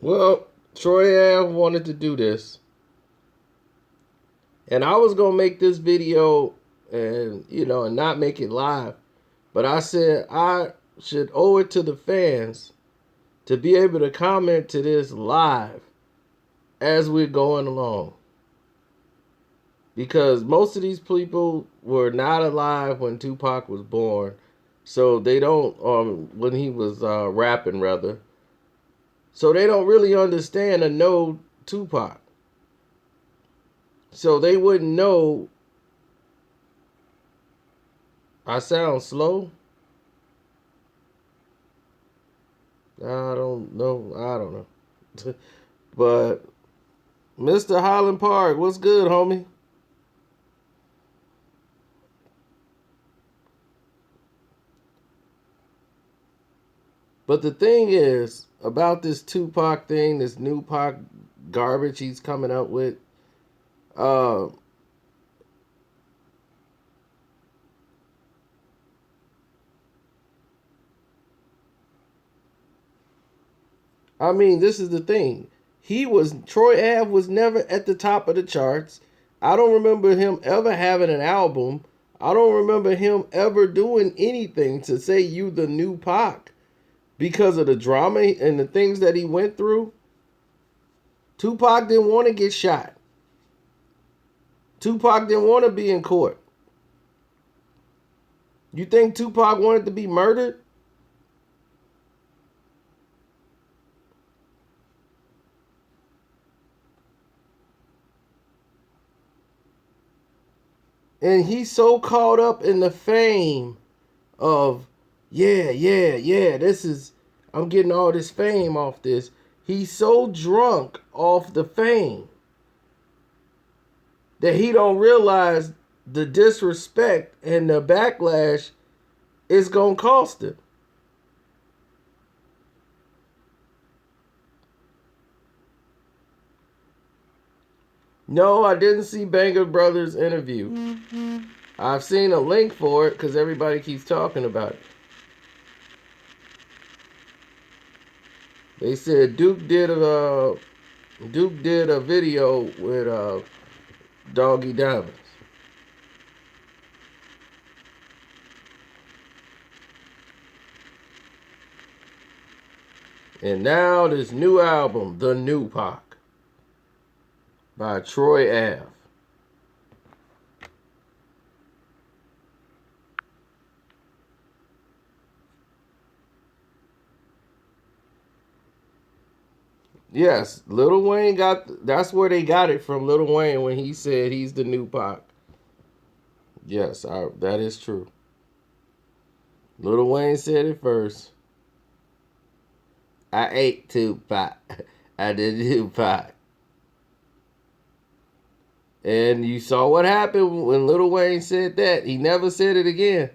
Well, Troy Ave wanted to do this. And I was gonna make this video and and not make it live. But I said I should owe it to the fans to be able to comment to this live as we're going along. Because most of these people were not alive when Tupac was born. So they don't, when he was rapping rather. So they don't really understand or know Tupac. So they wouldn't know. I sound slow? I don't know. But Mr. Highland Park, what's good, homie? But the thing is, about this Tupac thing, this Nupac garbage he's coming up with, uh, I mean, this is the thing. Troy Ave was never at the top of the charts. I don't remember him ever having an album. I don't remember him ever doing anything to say you the new Pac because of the drama and the things that he went through. Tupac didn't want to get shot. Tupac didn't want to be in court. You think Tupac wanted to be murdered? And he's so caught up in the fame of, I'm getting all this fame off this. He's so drunk off the fame that he don't realize the disrespect and the backlash is going to cost him. No, I didn't see Banger Brothers interview. I've seen a link for it because everybody keeps talking about it. They said Duke did a video with Doggy Diamonds. And now this new album, The Newpac, by Troy Ave. Yes, Lil Wayne that's where they got it from, Lil Wayne, when he said he's the new Pac. Yes, that is true. Lil Wayne said it first. I ate Tupac. I did Tupac. And you saw what happened when Lil Wayne said that. He never said it again.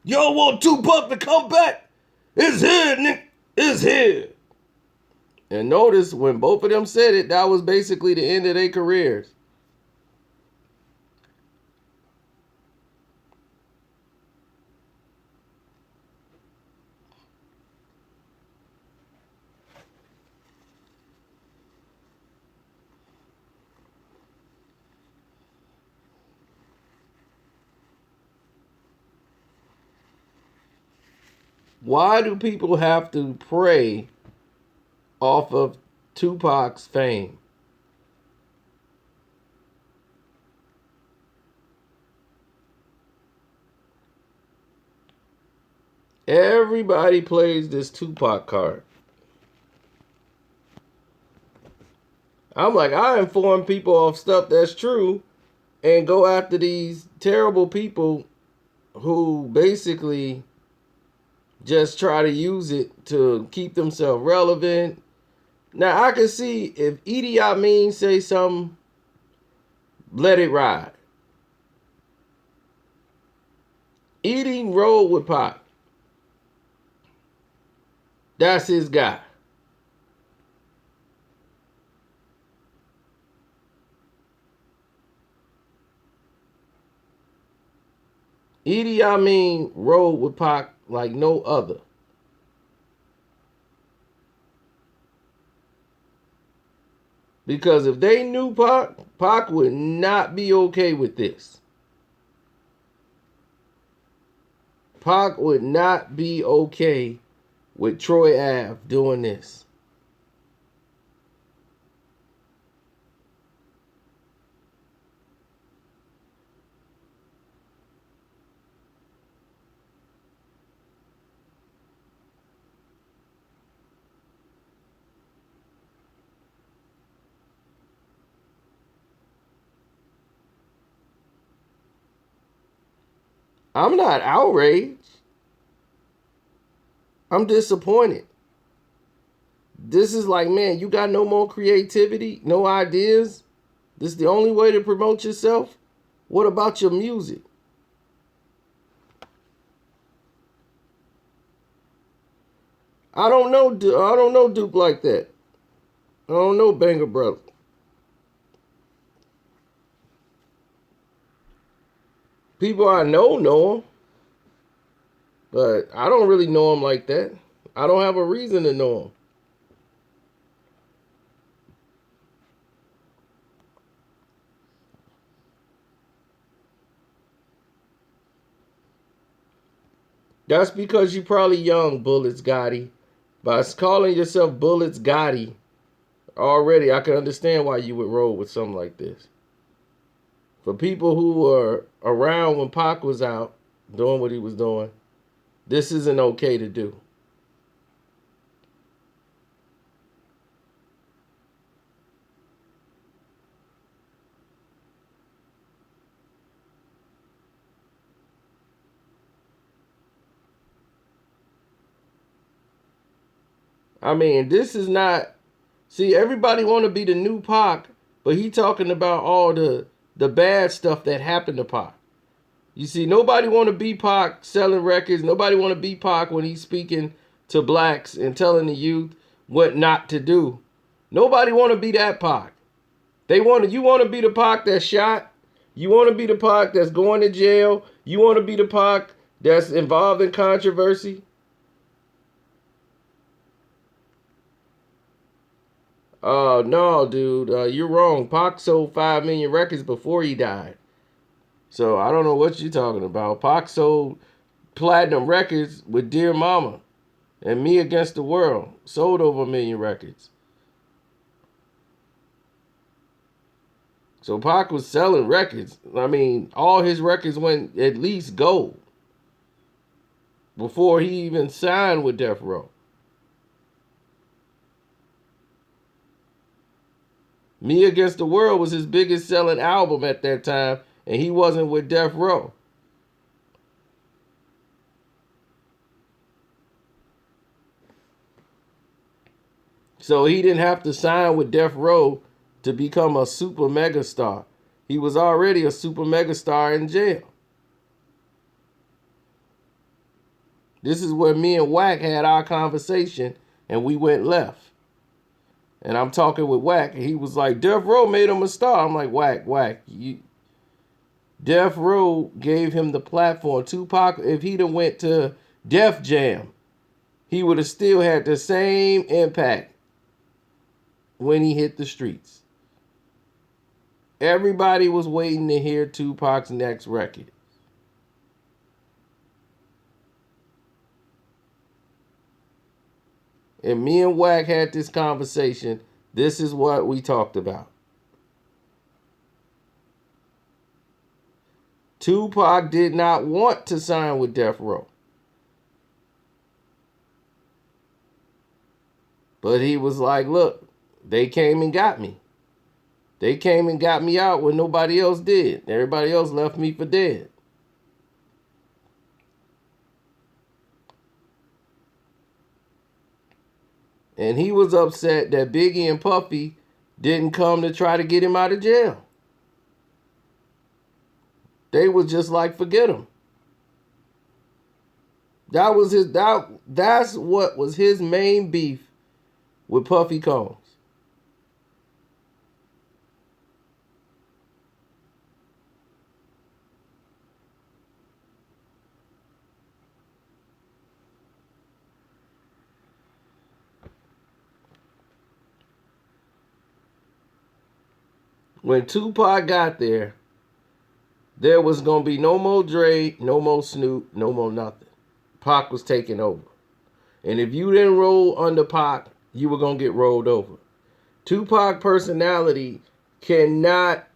Y'all want Tupac to come back? It's here, Nick. It's here. And notice when both of them said it, that was basically the end of their careers. Why do people have to prey off of Tupac's fame? Everybody plays this Tupac card. I'm like, I inform people of stuff that's true and go after these terrible people who basically just try to use it to keep themselves relevant. Now, I can see if Idi Amin say something, let it ride. Idi rolled with Pac. That's his guy. Idi Amin rode with Pac like no other. Because if they knew Pac, Pac would not be okay with this. Pac would not be okay with Troy Ave doing this. I'm not outraged. I'm disappointed. This is like, man, you got no more creativity, no ideas. This is the only way to promote yourself. What about your music? I don't know. I don't know Duke like that. I don't know Banger Brother. People I know him, but I don't really know him like that. I don't have a reason to know him. That's because you probably young, Bullets Gotti. By calling yourself Bullets Gotti, already I can understand why you would roll with something like this. For people who were around when Pac was out doing what he was doing, this isn't okay to do. I mean, this is not. See, everybody want to be the new Pac, but he talking about all the bad stuff that happened to Pac. You see, nobody want to be Pac selling records. Nobody want to be Pac when he's speaking to blacks and telling the youth what not to do. Nobody want to be that Pac. You want to be the Pac that's shot. You want to be the Pac that's going to jail. You want to be the Pac that's involved in controversy. No, dude, you're wrong. Pac sold 5 million records before he died. So I don't know what you're talking about. Pac sold platinum records with Dear Mama and Me Against the World. Sold over 1 million records. So Pac was selling records. I mean, all his records went at least gold before he even signed with Death Row. Me Against the World was his biggest selling album at that time, and he wasn't with Death Row. So he didn't have to sign with Death Row to become a super mega star. He was already a super mega star in jail. This is where me and Wack had our conversation, and we went left. And I'm talking with Wack, and he was like, Death Row made him a star. I'm like, Wack, Death Row gave him the platform. Tupac, if he'd have went to Def Jam, he would have still had the same impact when he hit the streets. Everybody was waiting to hear Tupac's next record. And me and Wack had this conversation. This is what we talked about. Tupac did not want to sign with Death Row. But he was like, look, they came and got me. They came and got me out when nobody else did. Everybody else left me for dead. And he was upset that Biggie and Puffy didn't come to try to get him out of jail. They was just like, forget him. That's what was his main beef with Puffy Combs. When Tupac got there was gonna be no more Dre, no more Snoop, no more nothing. Pac was taking over. And if you didn't roll under Pac, you were gonna get rolled over. Tupac personality cannot,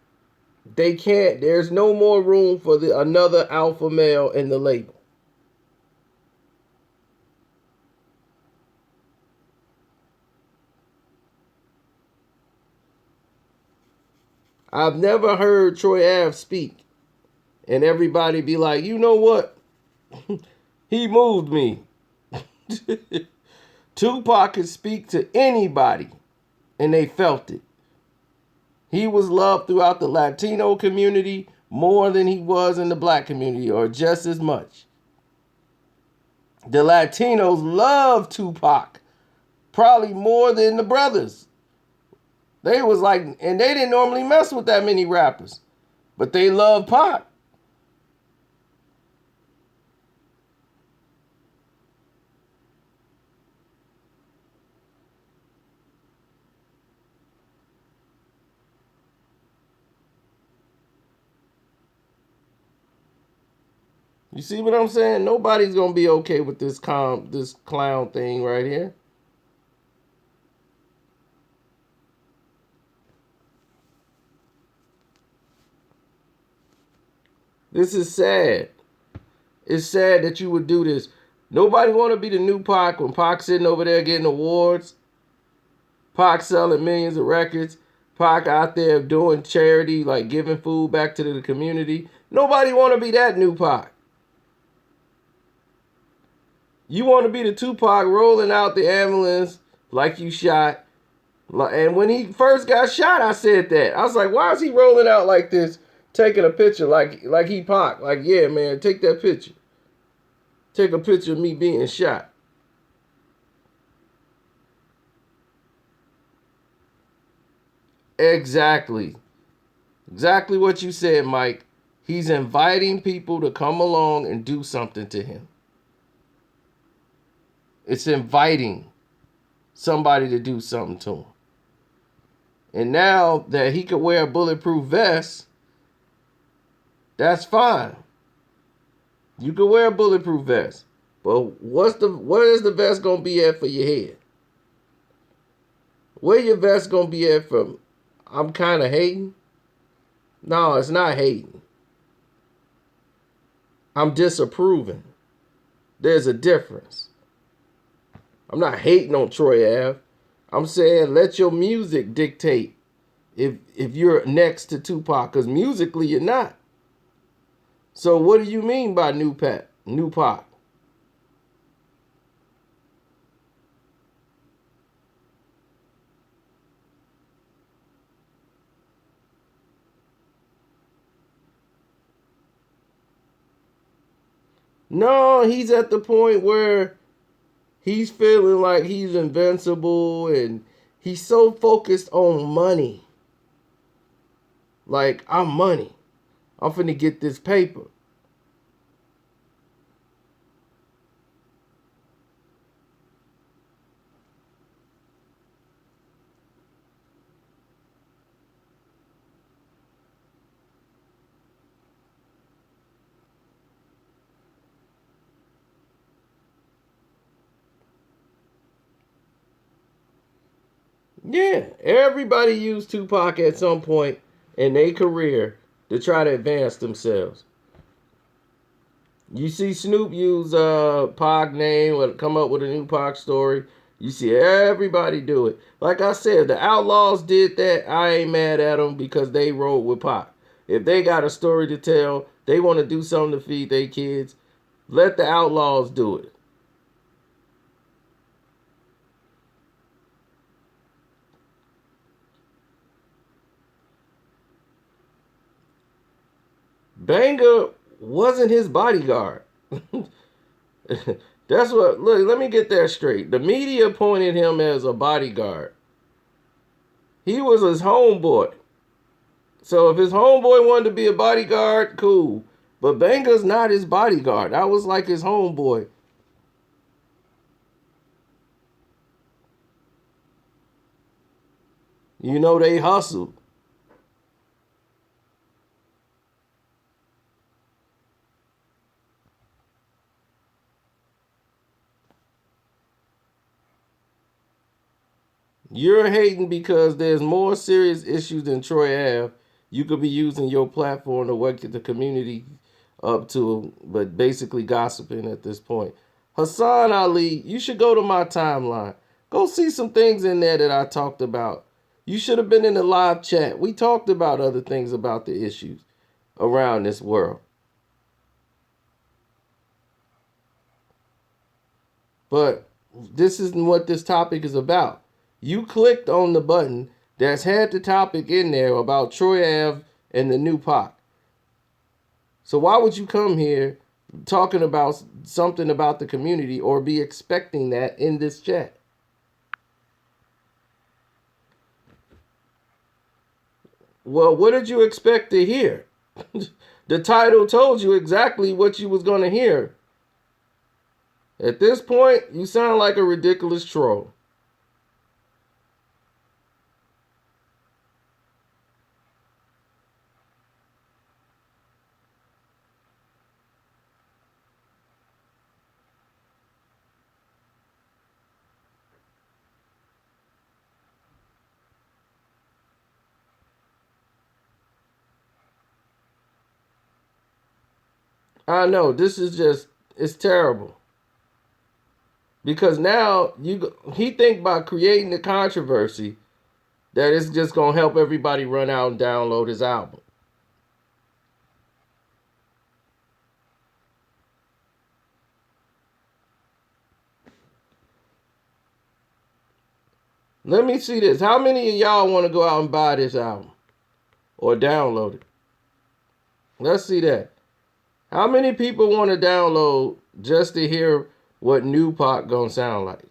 they can't, there's no more room for another alpha male in the label. I've never heard Troy Ave speak and everybody be like, you know what? He moved me. Tupac could speak to anybody and they felt it. He was loved throughout the Latino community more than he was in the black community, or just as much. The Latinos loved Tupac, probably more than the brothers. They was like, and they didn't normally mess with that many rappers, but they loved Pac. You see what I'm saying? Nobody's gonna be okay with this clown thing right here. This is sad. It's sad that you would do this. Nobody want to be the new Pac when Pac sitting over there getting awards. Pac selling millions of records. Pac out there doing charity, like giving food back to the community. Nobody want to be that new Pac. You want to be the Tupac rolling out the ambulance like you shot. And when he first got shot, I said that. I was like, why is he rolling out like this, taking a picture like he Pac? Like, yeah, man, take that picture. Take a picture of me being shot. Exactly. Exactly what you said, Mike. He's inviting people to come along and do something to him. It's inviting somebody to do something to him. And now that he could wear a bulletproof vest, that's fine. You can wear a bulletproof vest. But where is the vest gonna be at for your head? Where your vest gonna be at from? I'm kind of hating. No, it's not hating. I'm disapproving. There's a difference. I'm not hating on Troy Ave. I'm saying let your music dictate if you're next to Tupac, because musically you're not. So what do you mean by Newpac? No, he's at the point where he's feeling like he's invincible and he's so focused on money. Like, I'm money. I'm finna get this paper. Yeah, everybody used Tupac at some point in their career to try to advance themselves. You see Snoop use Pac name or come up with a new Pac story. You see everybody do it. Like I said, the Outlaws did that. I ain't mad at them because they rolled with Pac. If they got a story to tell, they want to do something to feed their kids, let the Outlaws do it. Banger wasn't his bodyguard. That's what, look, let me get that straight. The media pointed him as a bodyguard. He was his homeboy. So if his homeboy wanted to be a bodyguard, cool. But Banger's not his bodyguard. That was like his homeboy. You know, they hustled. You're hating because there's more serious issues than Troy Ave. You could be using your platform to wake the community up to, but basically gossiping at this point. Hassan Ali, you should go to my timeline. Go see some things in there that I talked about. You should have been in the live chat. We talked about other things about the issues around this world. But this isn't what this topic is about. You clicked on the button that's had the topic in there about Troy Ave and the Nupac. So why would you come here talking about something about the community or be expecting that in this chat? Well, what did you expect to hear? The title told you exactly what you was going to hear. At this point, you sound like a ridiculous troll. I know this is just it's terrible because now he think by creating the controversy that it's just gonna help everybody run out and download his album. Let me see this. How many of y'all want to go out and buy this album or download it? Let's see that. How many people want to download just to hear what Newpac gonna sound like?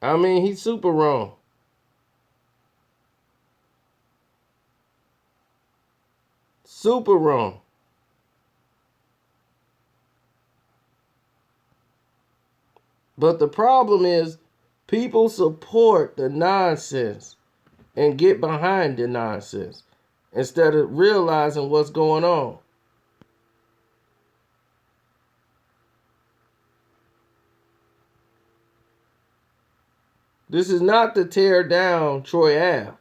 I mean, he's super wrong. Super wrong. But the problem is people support the nonsense and get behind the nonsense instead of realizing what's going on. This is not to tear down Troy Ave.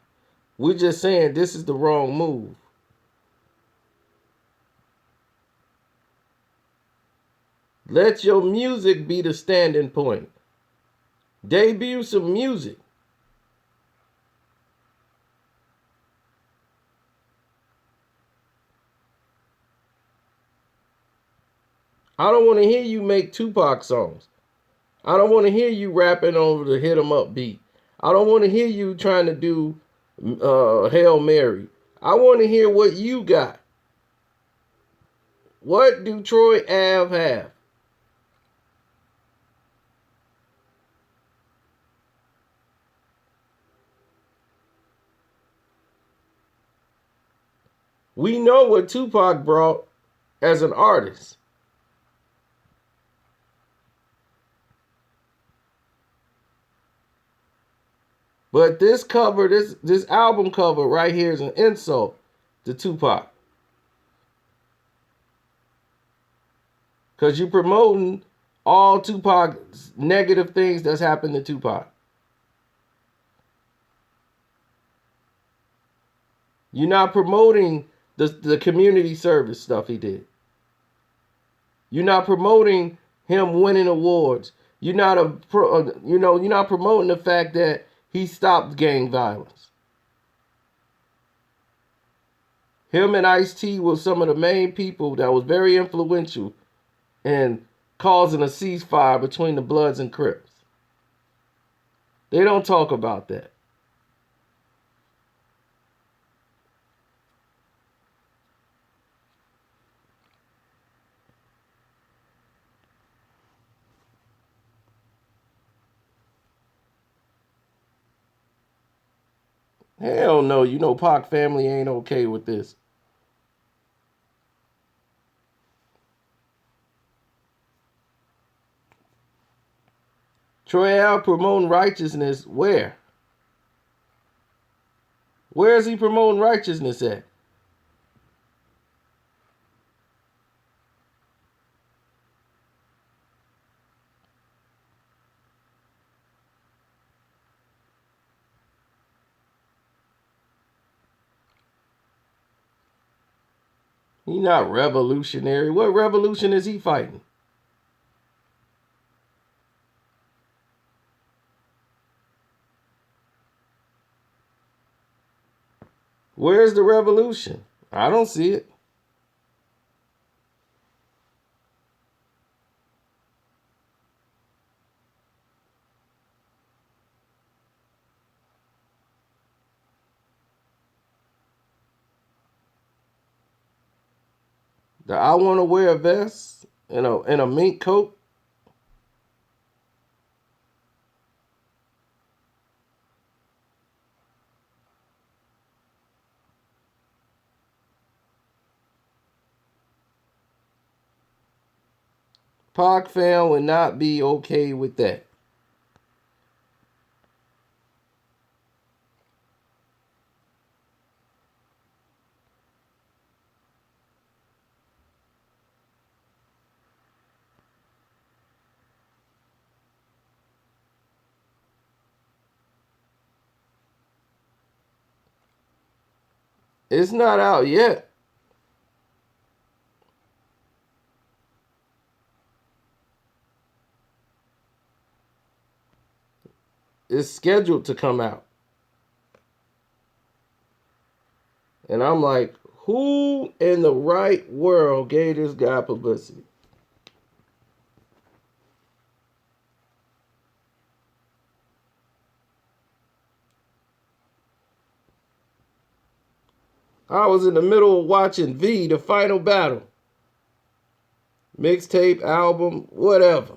We're just saying this is the wrong move. Let your music be the standing point. Debut some music. I don't want to hear you make Tupac songs. I don't want to hear you rapping over the hit 'em up beat. I don't want to hear you trying to do Hail Mary. I want to hear what you got. What do Troy Ave have? We know what Tupac brought as an artist. But this cover, this album cover right here is an insult to Tupac. Because you're promoting all Tupac's negative things that's happened to Tupac. You're not promoting the community service stuff he did. You're not promoting him winning awards. You're not you're not promoting the fact that he stopped gang violence. Him and Ice-T were some of the main people that was very influential in causing a ceasefire between the Bloods and Crips. They don't talk about that. Hell no, you know Pac family ain't okay with this. Troy Ave promoting righteousness where? Where is he promoting righteousness at? He not revolutionary. What revolution is he fighting? Where's the revolution? I don't see it. The I want to wear a vest and a mink coat. Pac fan would not be okay with that. It's not out yet. It's scheduled to come out. And I'm like, who in the right world gave this guy publicity? I was in the middle of watching V, the final battle. Mixtape, album, whatever.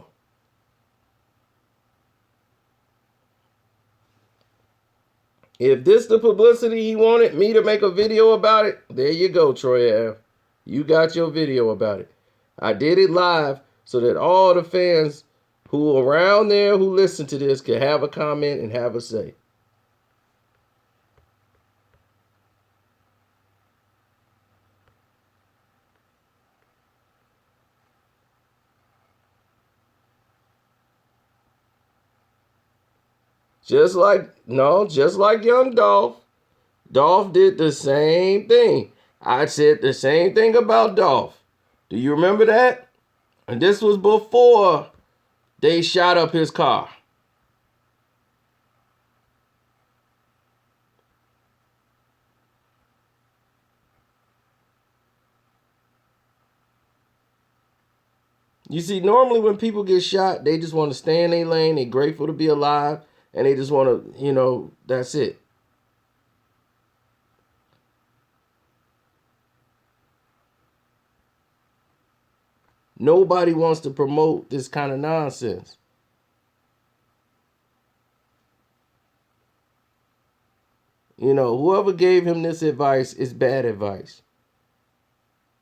If this the publicity he wanted me to make a video about it, there you go, Troy Ave. You got your video about it. I did it live so that all the fans who are around there who listen to this can have a comment and have a say. Just like young Dolph. Dolph did the same thing. I said the same thing about Dolph. Do you remember that? And this was before they shot up his car. You see, normally when people get shot, they just want to stay in their lane. They're grateful to be alive. And they just want to, that's it. Nobody wants to promote this kind of nonsense. Whoever gave him this advice is bad advice.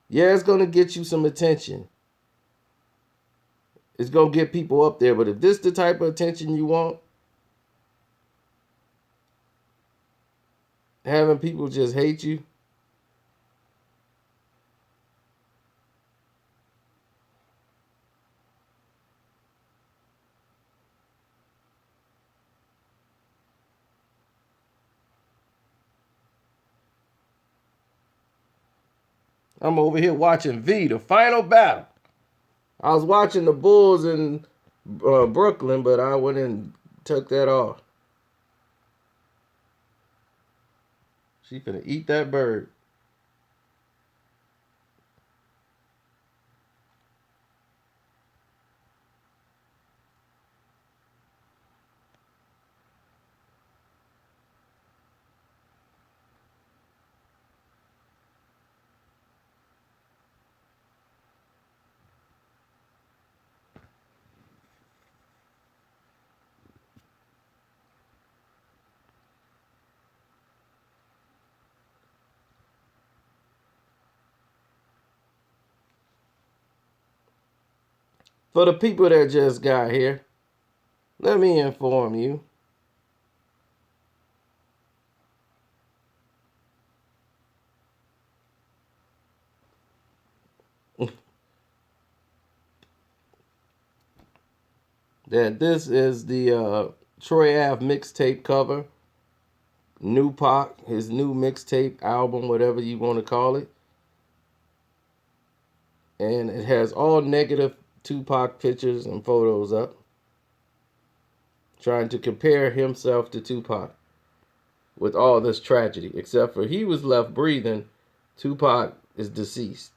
Yeah, it's going to get you some attention. It's going to get people up there. But if this the type of attention you want, having people just hate you, I'm over here watching V, the final battle. I was watching the Bulls in Brooklyn, but I went and took that off. She finna eat that bird. For the people that just got here, let me inform you. That this is the Troy Ave mixtape cover. Nupac, his new mixtape album, whatever you want to call it. And it has all negative Tupac pictures and photos up, trying to compare himself to Tupac with all this tragedy, except for he was left breathing. Tupac is deceased.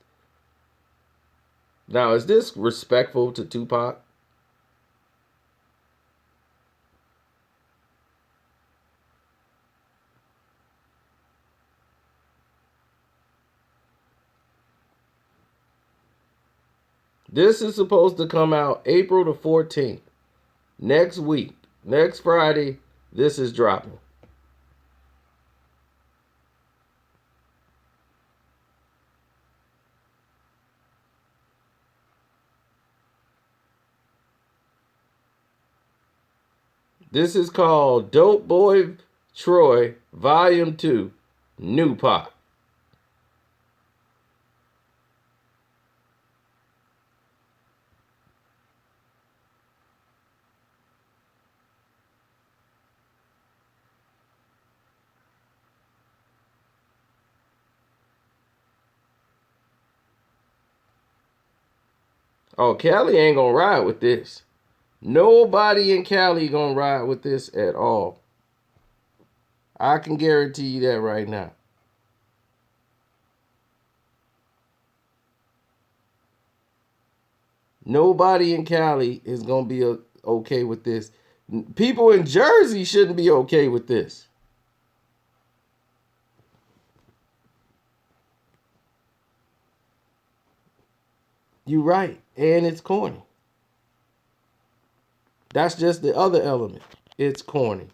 Now, is this respectful to Tupac? This is supposed to come out April the 14th. Next week. Next Friday, this is dropping. This is called Dope Boy Troy Volume 2, Newpac. Oh, Cali ain't gonna ride with this. Nobody in Cali gonna ride with this at all. I can guarantee you that right now. Nobody in Cali is gonna be okay with this. People in Jersey shouldn't be okay with this. You're right, and it's corny. That's just the other element. It's corny.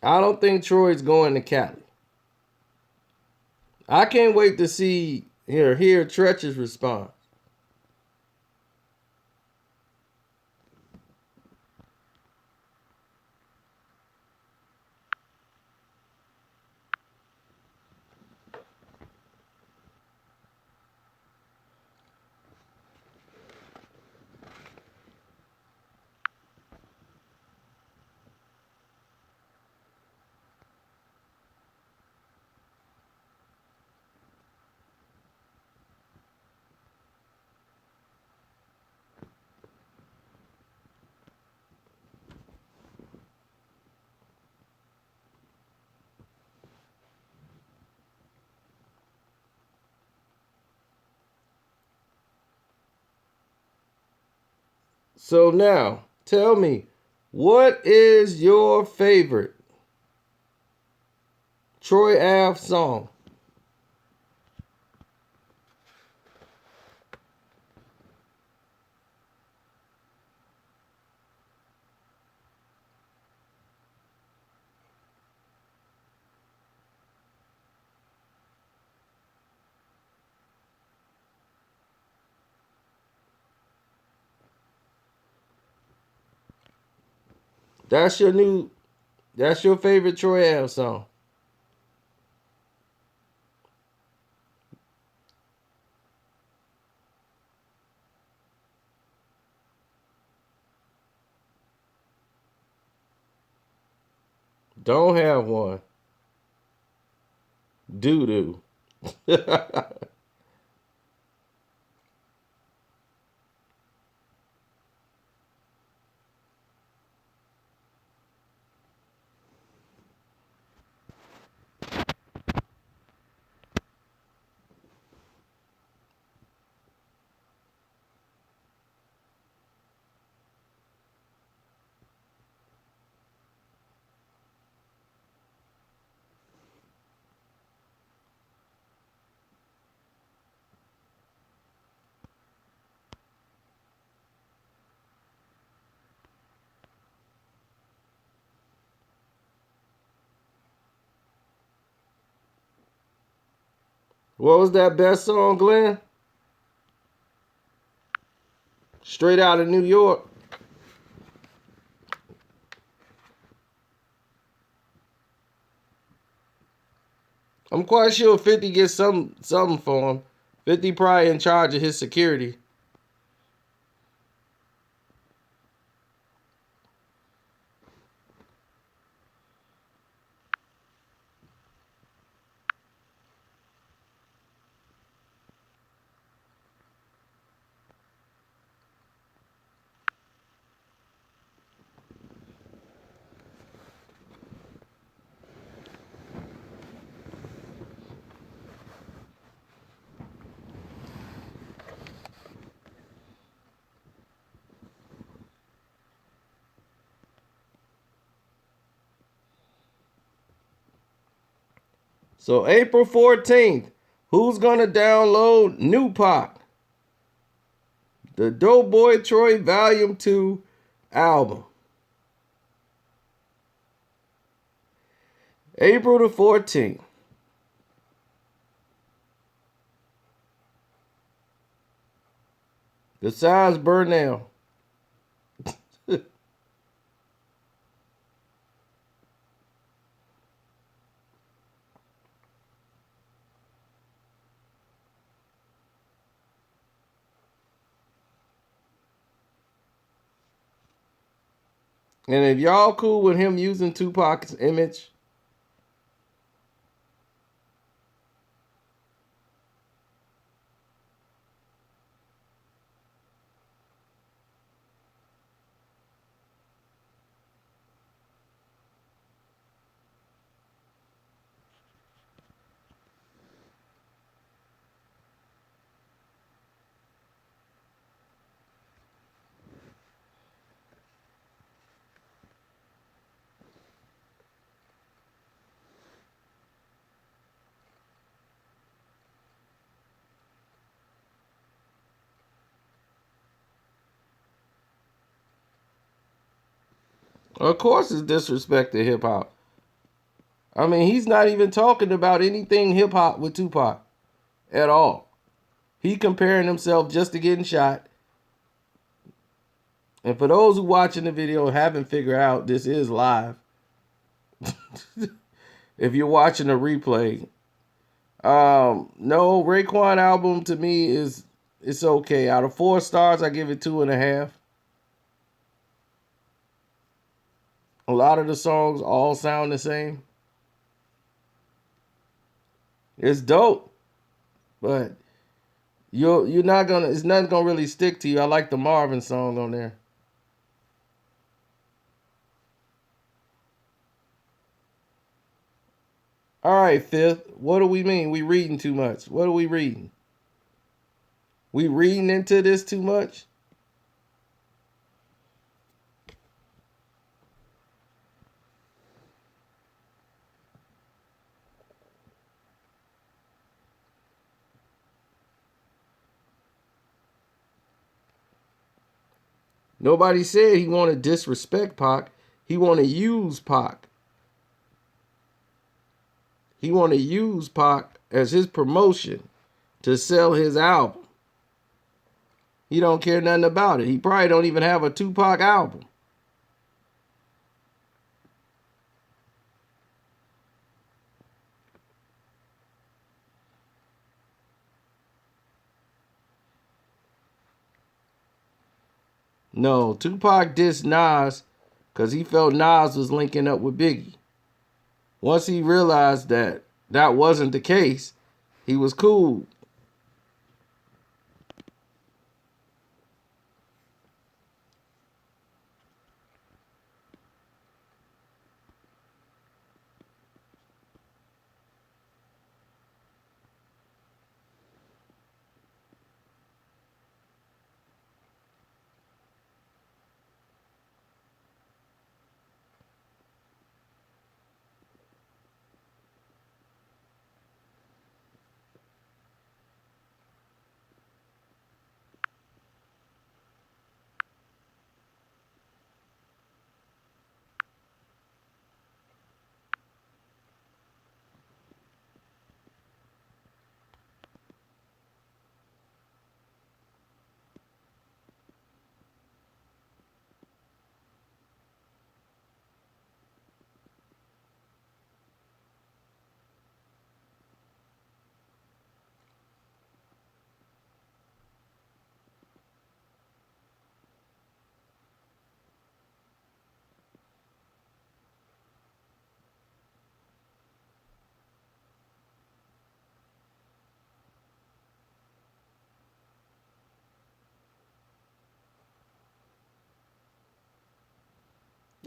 I don't think Troy's going to Cali. I can't wait to see hear Tretch's response. So now, tell me, what is your favorite Troy Ave song? That's your new. That's your favorite Troy Ave song. Don't have one. Doo doo. What was that best song, Glenn? Straight Out of New York. I'm quite sure 50 gets something for him. 50 probably in charge of his security. So April 14th, who's gonna download Nupac? The Doughboy Troy Volume 2 album. April the 14th. Besides Burnell. And if y'all cool with him using Tupac's image, of course it's disrespect to hip hop. I mean, he's not even talking about anything hip hop with Tupac at all. He comparing himself just to getting shot. And for those who watching the video haven't figured out, this is live. If you're watching a replay, no, Raekwon album to me is it's okay. Out of 4 stars, I give it 2.5. A lot of the songs all sound the same. It's dope, but you're not gonna. It's not gonna really stick to you. I like the Marvin song on there. All right, Fifth. What do we mean? We reading too much. What are we reading? We reading into this too much? Nobody said he want to disrespect Pac. He want to use Pac. He want to use Pac as his promotion to sell his album. He don't care nothing about it. He probably don't even have a Tupac album. No, Tupac dissed Nas because he felt Nas was linking up with Biggie. Once he realized that that wasn't the case, he was cool.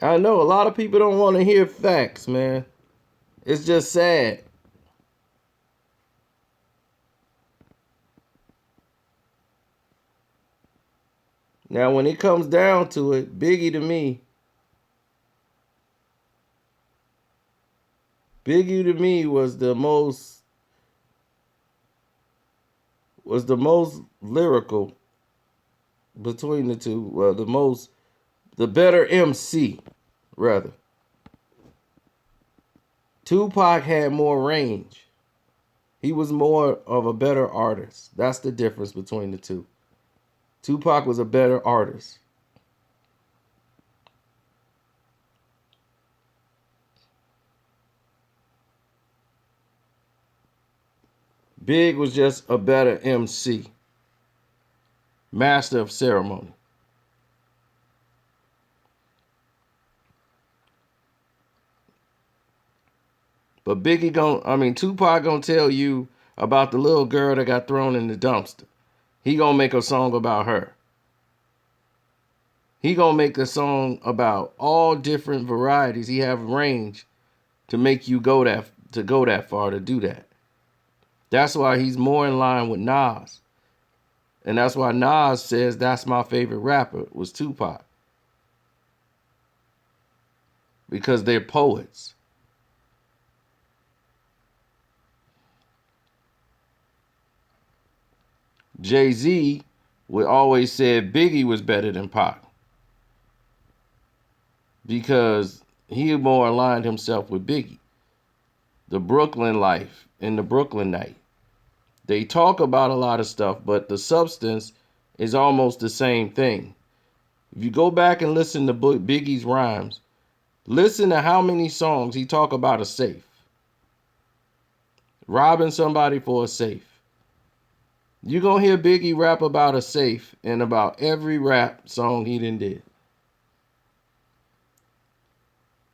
I know a lot of people don't want to hear facts, man. It's just sad. Now, when it comes down to it, Biggie to me was the most lyrical between the two. Well, the better MC rather. Tupac had more range. He was more of a better artist. That's the difference between the two. Tupac was a better artist. Big was just a better MC, master of ceremony. But Tupac gonna tell you about the little girl that got thrown in the dumpster. He gonna make a song about her. He gonna make a song about all different varieties. He have range to make you go that far to do that. That's why he's more in line with Nas. And that's why Nas says that's my favorite rapper was Tupac. Because they're poets. Jay-Z would always said Biggie was better than Pac. Because he more aligned himself with Biggie. The Brooklyn life and the Brooklyn night. They talk about a lot of stuff, but the substance is almost the same thing. If you go back and listen to Biggie's rhymes, listen to how many songs he talk about a safe. Robbing somebody for a safe. You're going to hear Biggie rap about a safe in about every rap song he did.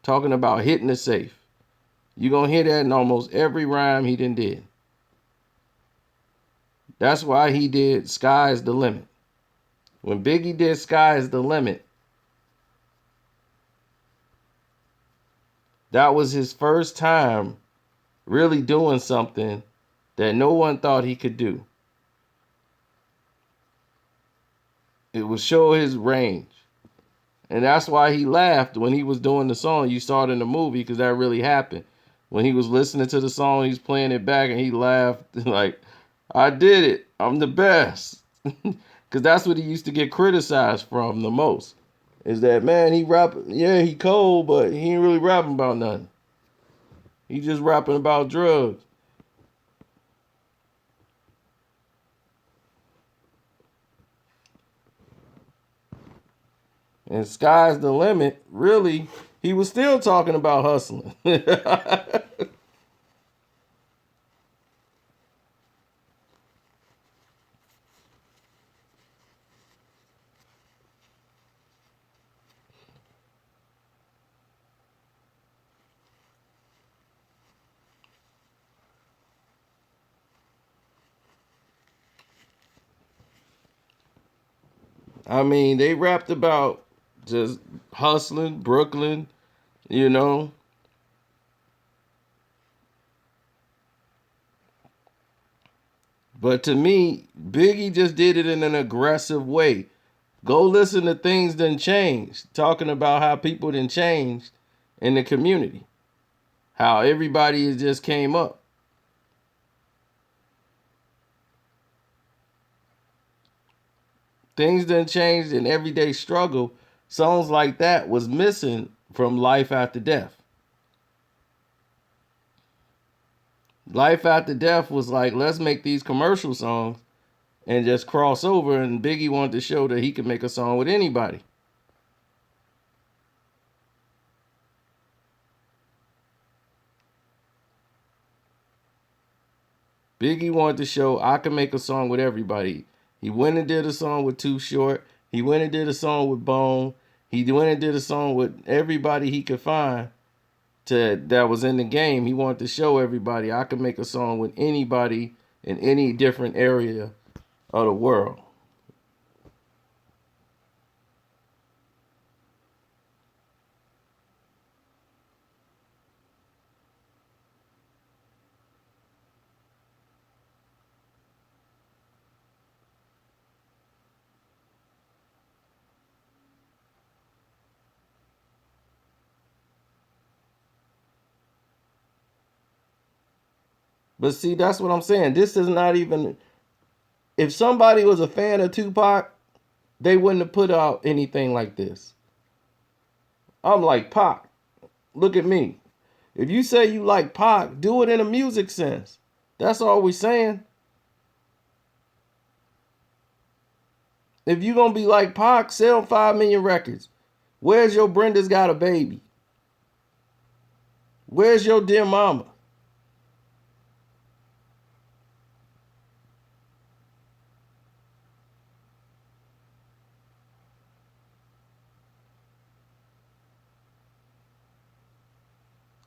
Talking about hitting a safe. You're going to hear that in almost every rhyme he did. That's why he did Sky is the Limit. When Biggie did Sky is the Limit, that was his first time really doing something that no one thought he could do. It would show his range. And that's why he laughed when he was doing the song. You saw it in the movie because that really happened. When he was listening to the song, he's playing it back and he laughed like, I did it. I'm the best. Because that's what he used to get criticized from the most. Is that, man, he rapping, yeah, he cold, but he ain't really rapping about nothing. He just rapping about drugs. And Sky's the Limit, really, he was still talking about hustling. They rapped about just hustling, Brooklyn, you know. But to me, Biggie just did it in an aggressive way. Go listen to Things Done Changed, talking about how people done changed in the community. How everybody just came up. Things Done Changed in Everyday Struggle. Songs like that was missing from Life After Death. Life After Death was like, let's make these commercial songs and just cross over. And Biggie wanted to show that he could make a song with anybody. Biggie wanted to show I can make a song with everybody. He went and did a song with Too Short. He went and did a song with Bone. He went and did a song with everybody he could find that was in the game. He wanted to show everybody I could make a song with anybody in any different area of the world. But see, that's what I'm saying. This is not even. If somebody was a fan of Tupac, they wouldn't have put out anything like this. I'm like, Pac, look at me. If you say you like Pac, do it in a music sense. That's all we're saying. If you gonna be like Pac, sell 5 million records. Where's your Brenda's Got a Baby? Where's your Dear Mama?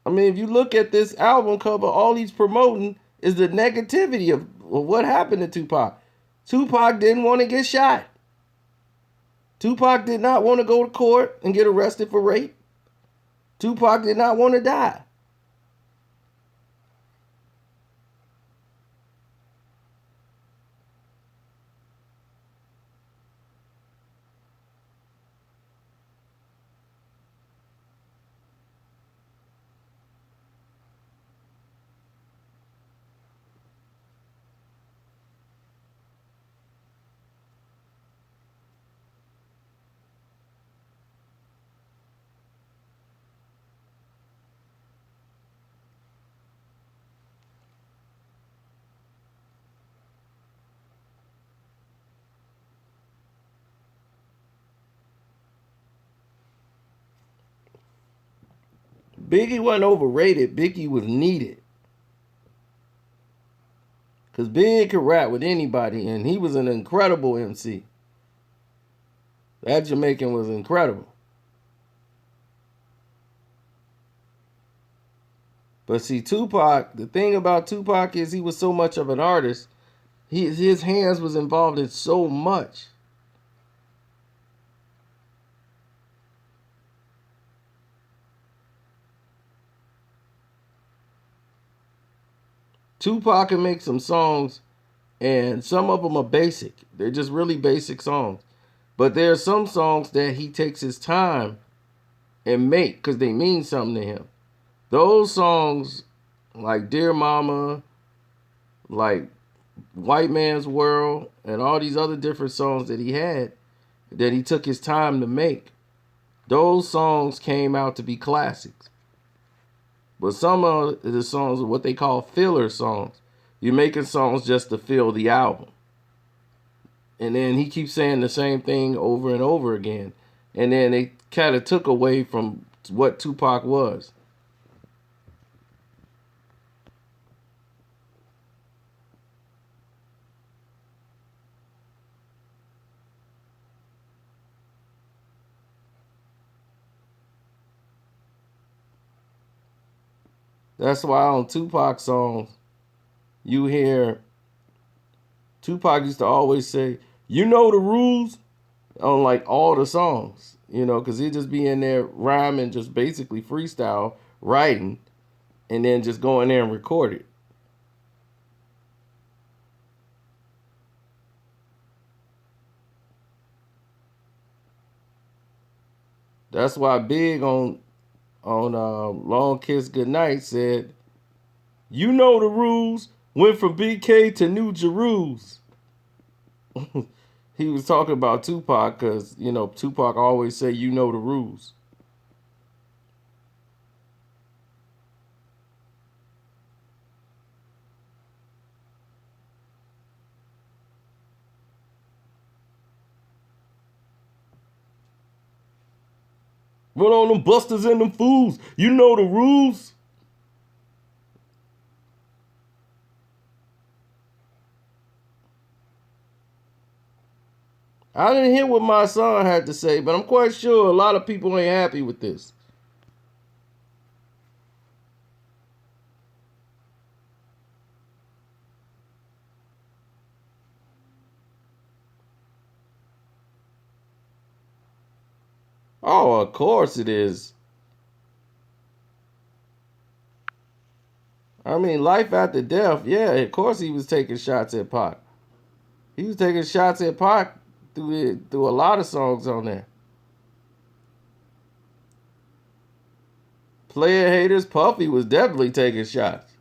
I mean, if you look at this album cover, all he's promoting is the negativity of what happened to Tupac. Tupac didn't want to get shot. Tupac did not want to go to court and get arrested for rape. Tupac did not want to die. Biggie wasn't overrated. Biggie was needed. Because Big could rap with anybody, and he was an incredible MC. That Jamaican was incredible. But see, Tupac, the thing about Tupac is he was so much of an artist. His hands was involved in so much. Tupac can make some songs, and some of them are basic. They're just really basic songs. But there are some songs that he takes his time and make because they mean something to him. Those songs, like Dear Mama, like White Man's World, and all these other different songs that he had, that he took his time to make, those songs came out to be classics. But some of the songs are what they call filler songs. You're making songs just to fill the album. And then he keeps saying the same thing over and over again. And then they kind of took away from what Tupac was. That's why on Tupac songs, you hear Tupac used to always say, "You know the rules," on like all the songs, because he'd just be in there rhyming, just basically freestyle, writing, and then just go in there and record it. That's why Big on Long Kiss Goodnight said, "You know the rules. Went from BK to New Jerusalem." He was talking about Tupac because Tupac always say, "You know the rules." Run on them busters and them fools. You know the rules. I didn't hear what my son had to say, but I'm quite sure a lot of people ain't happy with this. Oh, of course it is. I mean, life after death. Yeah, of course he was taking shots at Pac. He was taking shots at Pac through a lot of songs on there. Player haters, Puffy was definitely taking shots.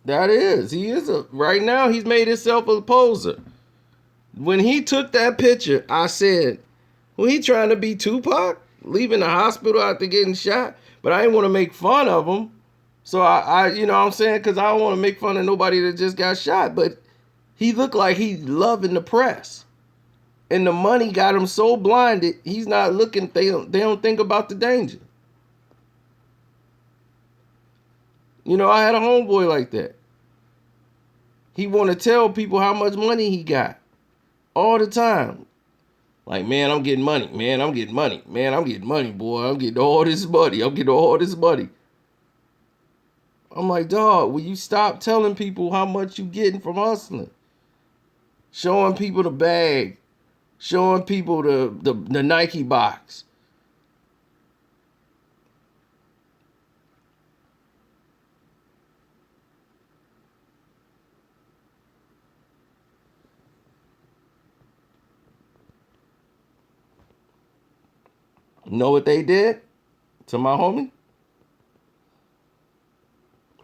That is. He is a right now he's made himself a poser. When he took that picture, I said, well, he trying to be Tupac, leaving the hospital after getting shot. But I didn't want to make fun of him. So I you know what I'm saying? Because I don't want to make fun of nobody that just got shot. But he looked like he's loving the press. And the money got him so blinded, he's not looking, they don't think about the danger. You know, I had a homeboy like that. He want to tell people how much money he got all the time. Like, man, I'm getting money. Man, I'm getting money. Man, I'm getting money, boy. I'm getting all this money. I'm getting all this money. I'm like, dog, will you stop telling people how much you getting from hustling? Showing people the bag. Showing people the Nike box. Know what they did to my homie?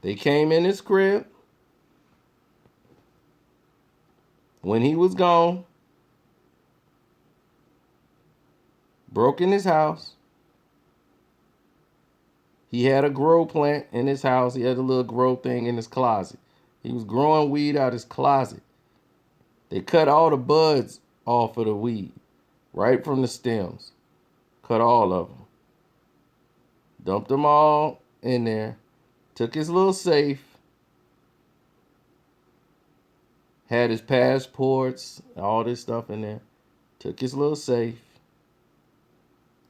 They came in his crib when he was gone, broke in his house. He had a grow plant in his house. He had a little grow thing in his closet. He was growing weed out his closet. They cut all the buds off of the weed, right from the stems. Cut all of them. Dumped them all in there. Took his little safe. Had his passports, all this stuff in there. Took his little safe.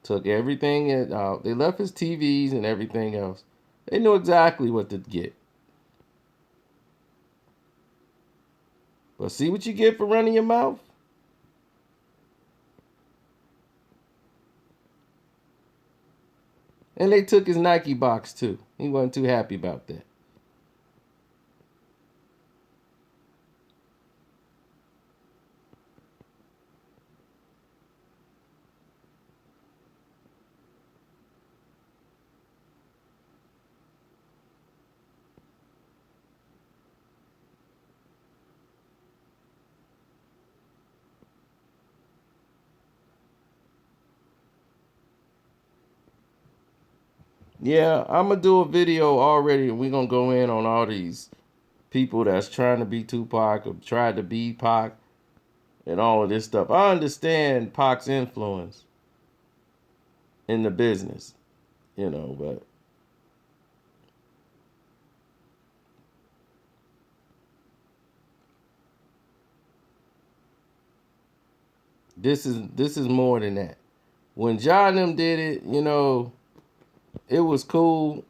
Took everything out. They left his TVs and everything else. They knew exactly what to get. But see what you get for running your mouth? And they took his Nike box too. He wasn't too happy about that. Yeah, I'm gonna do a video already, and we're gonna go in on all these people that's trying to be Tupac or tried to be Pac and all of this stuff. I understand Pac's influence in the business, but this is more than that. When John them did it, it was cool,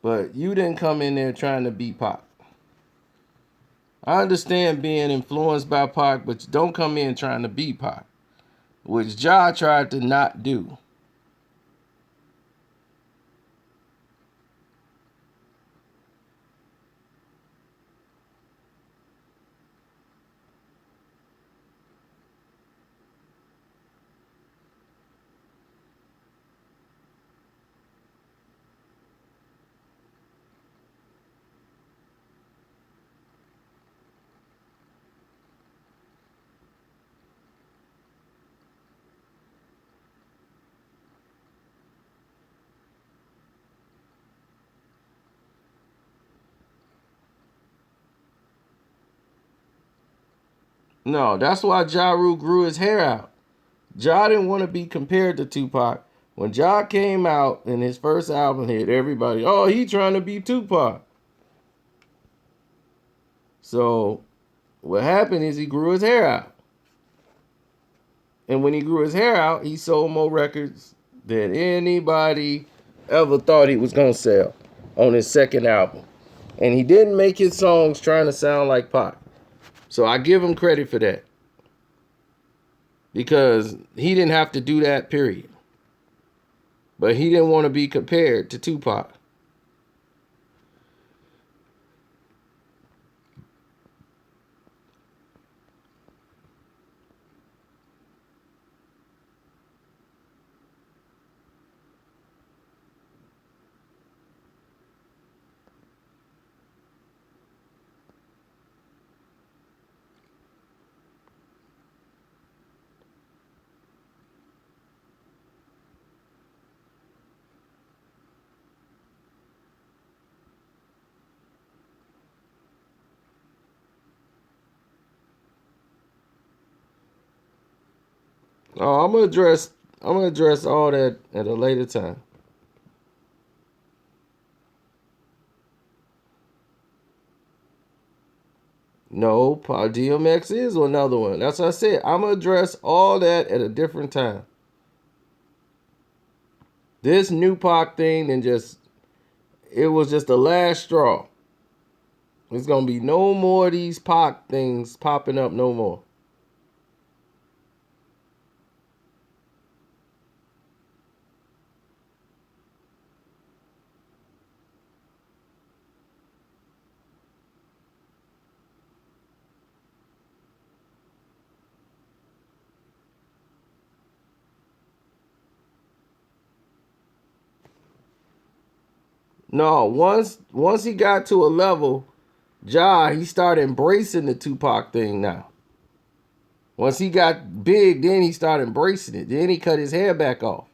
but you didn't come in there trying to be Pac. I understand being influenced by Pac, but you don't come in trying to be Pac, which Ja tried to not do. No, that's why Ja Rule grew his hair out. Ja didn't want to be compared to Tupac. When Ja came out in his first album hit, everybody, oh, he trying to be Tupac. So what happened is he grew his hair out. And when he grew his hair out, he sold more records than anybody ever thought he was going to sell on his second album. And he didn't make his songs trying to sound like Pac. So I give him credit for that. Because he didn't have to do that, period. But he didn't want to be compared to Tupac. Oh, I'm gonna address all that at a later time. No, DMX is another one. That's what I said. I'm gonna address all that at a different time. This Nupac thing and just it was just the last straw. There's gonna be no more of these Pac things popping up no more. No, once he got to a level, he started embracing the Tupac thing now. Once he got big, then he started embracing it. Then he cut his hair back off.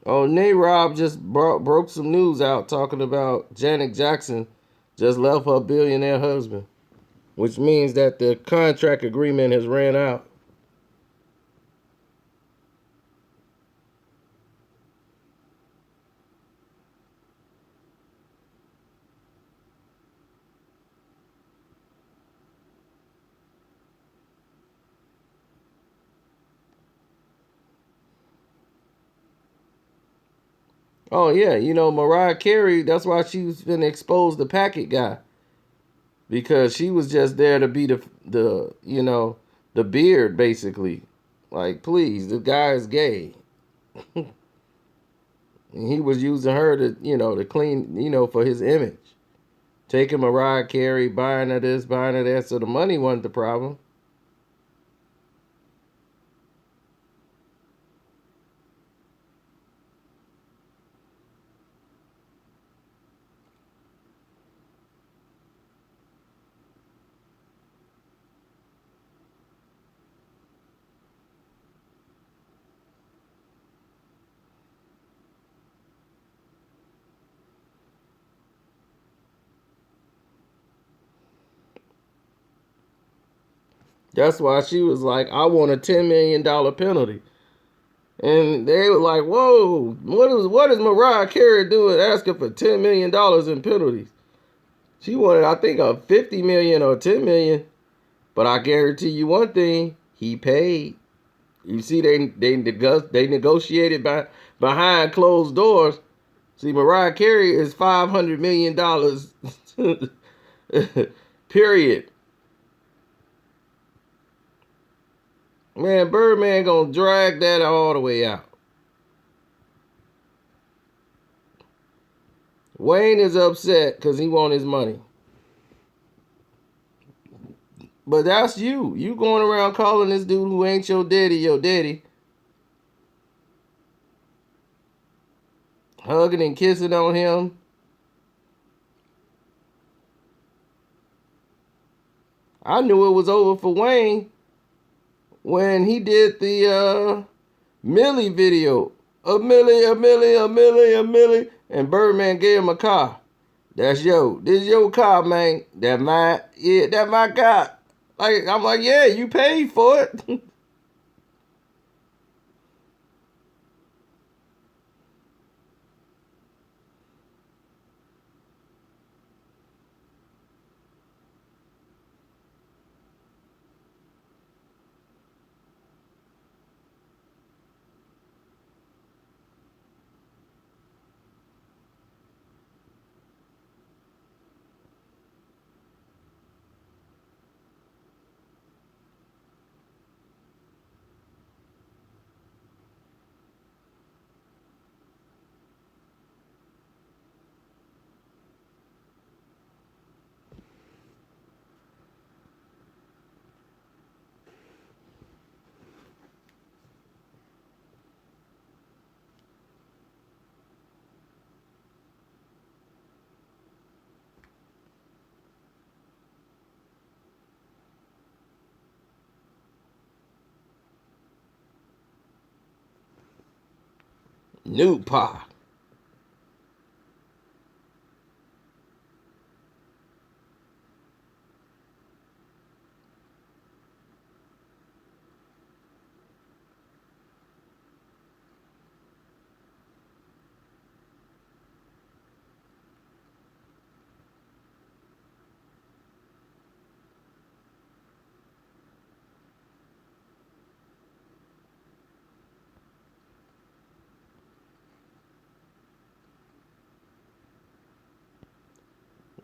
Oh, Nate Robb just broke some news out talking about Janet Jackson just left her billionaire husband, which means that the contract agreement has ran out. Oh yeah, Mariah Carey. That's why she's been exposed the packet guy because she was just there to be the beard basically. Like, please, the guy is gay. And he was using her to clean, for his image. Taking Mariah Carey, buying her this, buying her that. So the money wasn't the problem. That's why she was like, I want a $10 million penalty. And they were like, whoa, what is Mariah Carey doing asking for $10 million in penalties? She wanted, I think, a 50 million or 10 million. But I guarantee you one thing, he paid. You see, they negotiated behind closed doors. See, Mariah Carey is $500 million. Period. Man, Birdman gonna drag that all the way out. Wayne is upset because he want his money. But that's you. You going around calling this dude who ain't your daddy, hugging and kissing on him. I knew it was over for Wayne when he did the Millie video. A Millie, a Millie, a Millie, a Millie. And Birdman gave him a car. That's this your car, man. That my car. Like, I'm like, yeah, you paid for it. Nupac.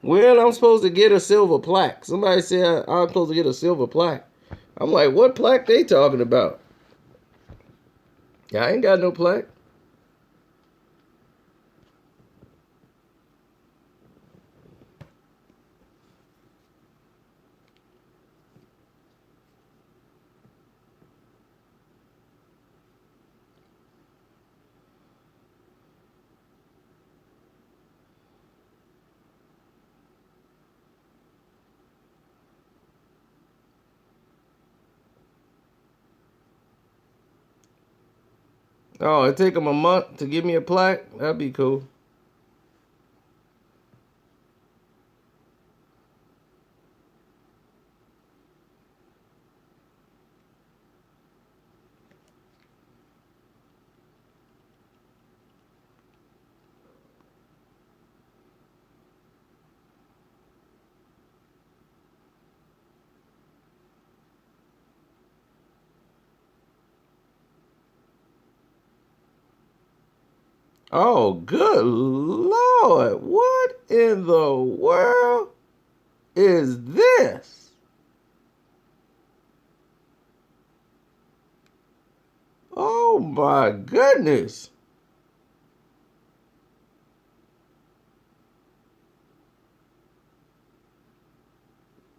When I'm supposed to get a silver plaque. Somebody said I'm supposed to get a silver plaque. I'm like, what plaque they talking about? I ain't got no plaque. Oh, it take them a month to give me a plaque? That'd be cool. Oh, good Lord. What in the world is this? Oh, my goodness.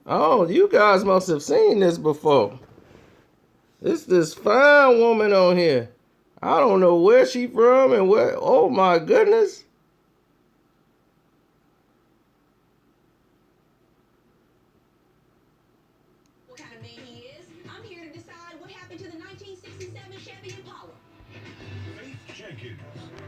Oh, you guys must have seen this before. It's this fine woman on here. I don't know where she from and where. Oh, my goodness. What kind of man he is? I'm here to decide what happened to the 1967 Chevy Impala. Faith Jenkins,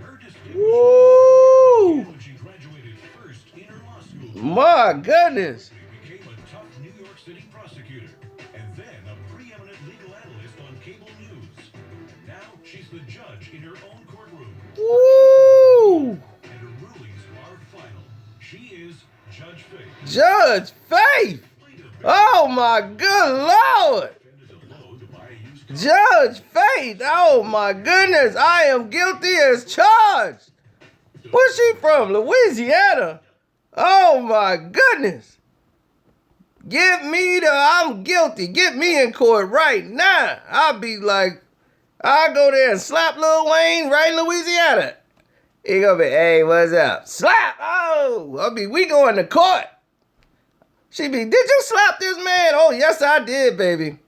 her distinguished Woo! when she graduated first in her law school. My goodness. She became a tough New York City prosecutor and then a preeminent legal analyst on cable news. Now she's the judge in her own courtroom. Woo! And her rulings are final. She is Judge Faith. Judge Faith. Oh, my good Lord. Judge Faith. Oh, my goodness. I am guilty as charged. Where's she from? Louisiana. Oh, my goodness. I'm guilty. Get me in court right now. I'll be like, I'll go there and slap Lil Wayne right in Louisiana. He gonna be, hey, what's up? Slap! Oh, we going to court. She be, did you slap this man? Oh, yes, I did, baby.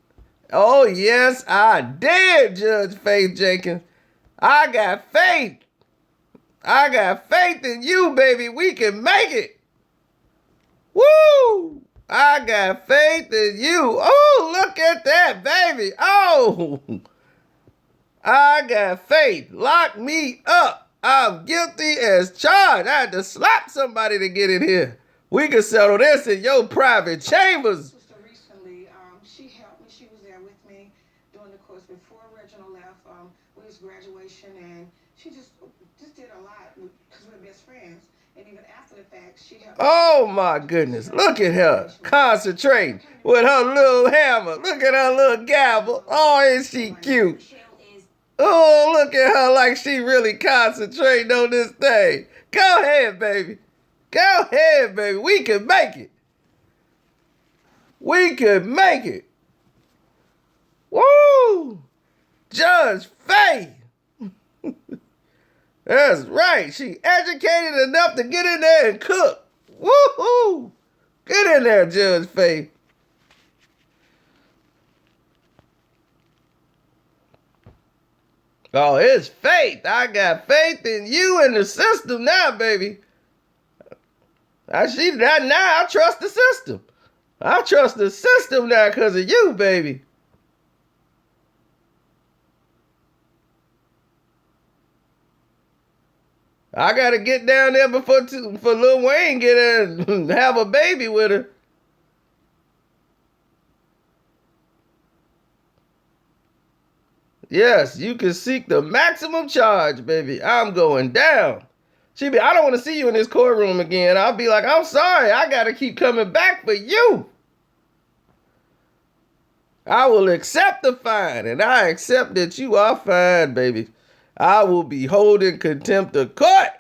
Oh, yes, I did, Judge Faith Jenkins. I got faith. I got faith in you, baby. We can make it. Woo! I got faith in you. Oh, look at that, baby. Oh, I got faith. Lock me up. I'm guilty as charged. I had to slap somebody to get in here. We can settle this in your private chambers. Sister recently, she helped me. She was there with me during the course before Reginald left with his graduation, and she just did a lot because we're best friends. And even after the fact, she helped. Oh my goodness! Look at her concentrating with her little hammer. Look at her little gavel. Oh, is she cute? Oh, look at her like she really concentrating on this thing. Go ahead, baby. Go ahead, baby. We can make it. We can make it. Woo! Judge Faith. That's right. She educated enough to get in there and cook. Woo-hoo! Get in there, Judge Faith. Oh, it's faith. I got faith in you and the system now, baby. Now I trust the system. I trust the system now because of you, baby. I gotta get down there for Lil Wayne get in, have a baby with her. Yes, you can seek the maximum charge, baby. I'm going down. She be, I don't want to see you in this courtroom again. I'll be like, I'm sorry. I got to keep coming back for you. I will accept the fine, and I accept that you are fine, baby. I will be holding contempt of court.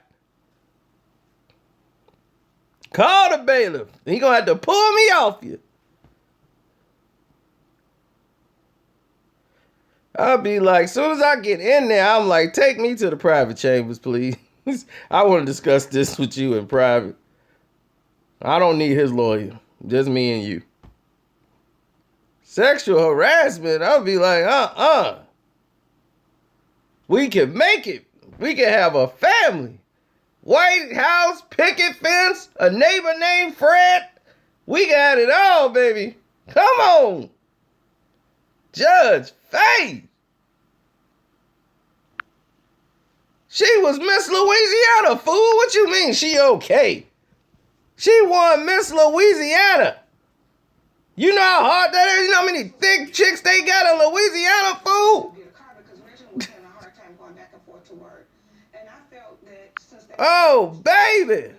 Call the bailiff. He going to have to pull me off you. I'll be like, soon as I get in there, I'm like, take me to the private chambers, please. I want to discuss this with you in private. I don't need his lawyer. Just me and you. Sexual harassment, I'll be like, We can make it. We can have a family. White House, picket fence, a neighbor named Fred. We got it all, baby. Come on. Judge Faith. She was Miss Louisiana, fool. What you mean she okay? She won Miss Louisiana. You know how hard that is? You know how many thick chicks they got in Louisiana, fool? Oh, baby.